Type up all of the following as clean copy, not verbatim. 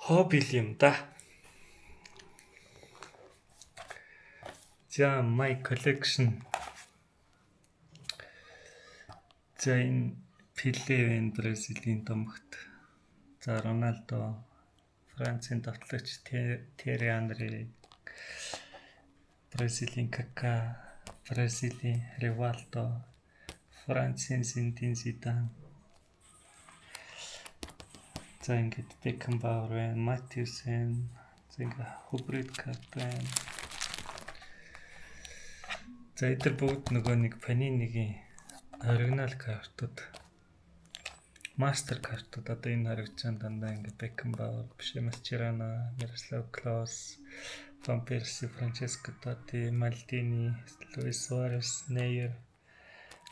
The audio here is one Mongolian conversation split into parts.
Хобби юм да. За my collection. За энэ Пелевин Бразилийн домогт. За Роналдо, Францын давтлагч Терри Анри, Бразилийн Кака, Бразилийн Ривалдо, Францын Зиндин Зидан. За ингээд Бекенбауэр, Матиусен, за ингээд Хубрид карт байна. За эдгээр бүгд нөгөө нэг Панинигийн оригинал картууд, мастер картууд одоо энэ харагдж байгаа дандаа ингээд Бекенбауэр, Масчерано, Мирослав Клоус, Ван Перси, Франческо Тоти, Мальдини, Луис Суарес, Нейер,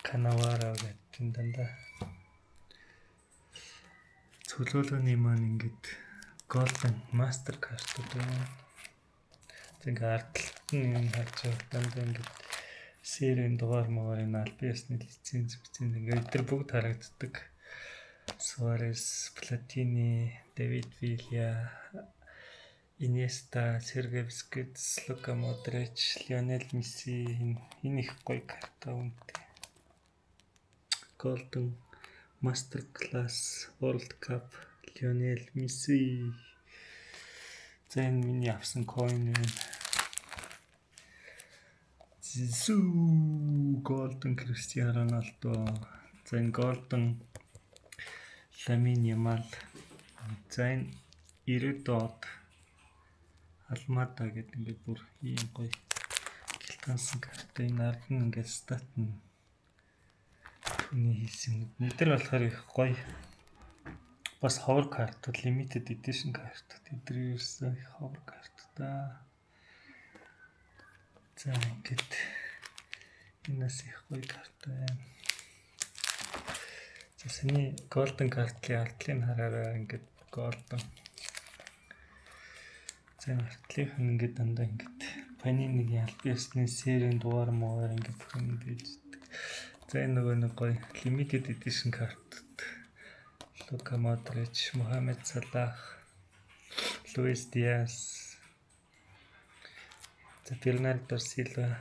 Канаваро гэдэг энэ дандаа цөлөөлөний маань ингээд голден мастер картууд байна. Тэг артлт нь юм харж байгаа дандаа ингээд серийн дугаар мөрийн альбиасны лиценз ингээд тэр бүгд харагддаг. Суарес, Платини, Давид Вилья, Иньеста, Сергей Бускетс, Лука Модрич, Лионел Месси энэ их гоё карта үнэтэй. Golden Master Class World Cup Lionel Messi. За энэ миний авсан coin байна. Зизу Golden Cristiano Ronaldo. За энэ Golden Lamine Yamal. За энэ 90-д Алмата гэдэг ингээд бүр ийм гоё гэлтансан карта. Энэ ард нь ингээд стат нь түүний хийсэн. Эдгээр болохоор их гоё. Бас ховор картууд, limited edition картууд. Эдгээр ерөөсөө их ховор картууд да. За ингээд энэс их гоё карт байна. За саний golden картлын артлыг хараараа ингээд golden. За артлыг ингээд дандаа ингээд Panini-гийн альбиасны серийн дугаар муугаар ингээд бүхэн бийждэг. За энэ нөгөө нэг гоё limited edition картууд. Лука Модрич, Мохамед Салах, Луис Диас, за Бернардо Силва.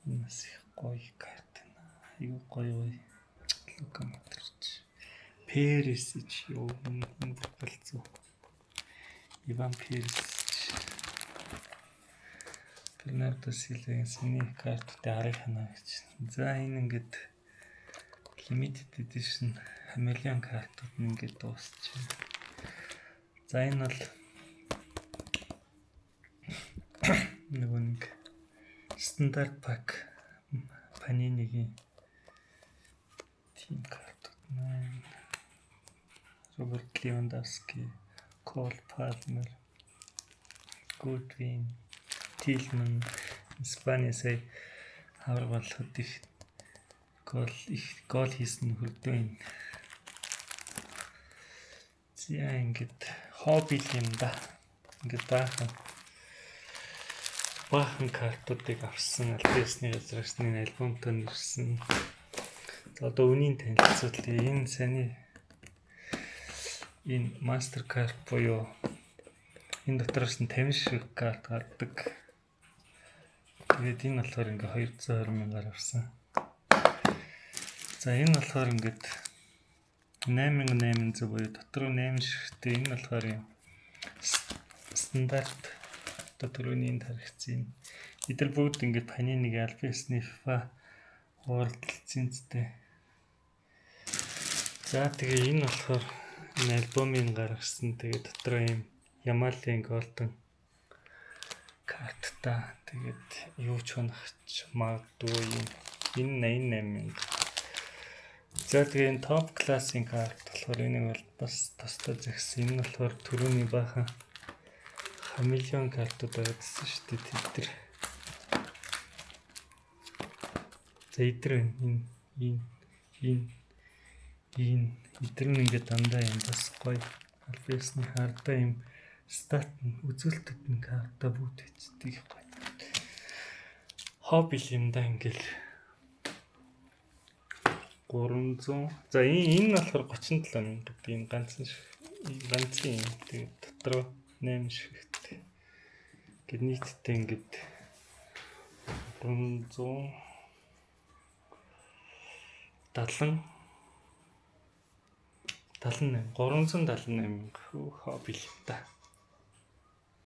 Нас их гоё карт байна. Аюу гоё. Лука Модрич. Пересич юу энэ болцоо. Иван Пересич. Бернардо Силвагийн синий карттай харах хана гэж. За энэ ингээд limited edition хамелеон картууд ингээд дуусчихэ. За энэ бол нөгөө нэг стандарт пак Panini-гийн тим картууд маань. Роберт Левандовски, Кол Палмер, Гудвин, Тилман, Испани сая хавар болоход их гол хийсэн хөрдөө. За ингээд хобби юм да. Ингээд баахан картуудыг авсан альбиасны газрын альбомтой нэрсэн. За одоо үнийн танилцуулъя. Энэ саний энэ мастер карт буюу энэ дотроос нь 50 шиг карт гардаг. Тэгээд энэ болохоор ингээ 220 мянгаар авсан. За энэ болохоор ингээд 8800 буюу дотор 8 ширхтээ. Энэ болохоор юм стандарт дотроонын тархицын. Эдгээр бүгд ингээд Panini-гийн альбиасны FIFA World лицензтэй. За тэгээ энэ болохоор энэ альбомын гаргасан. Тэгээ дотор юм Ямалын голден картта. Тэгээд юу ч хоногч магадгүй юм. Энэ 88,000. За тэгээ энэ топ классын карт болохоор энийг бол бас тостоо зэгсэн. Энэ болохоор түрүүний баахан хамелеон картууд байсан шүү дээ. За эдгээр энэ эдгээр нь ингээд дандаа юм бас гоё альбиасны хардаа юм стат үзүүлэлтэд нь карта бүгд хэвчдэг гоё. Хобби юм да ингээл 300. За энэ болохоор 37,000 гэдэг юм ганцхан шиг. ганцхан юм. Тэгээд дотроо 8 ширхэгтэй. Гэт нийтдээ ингээд 378 хөө хобби л та.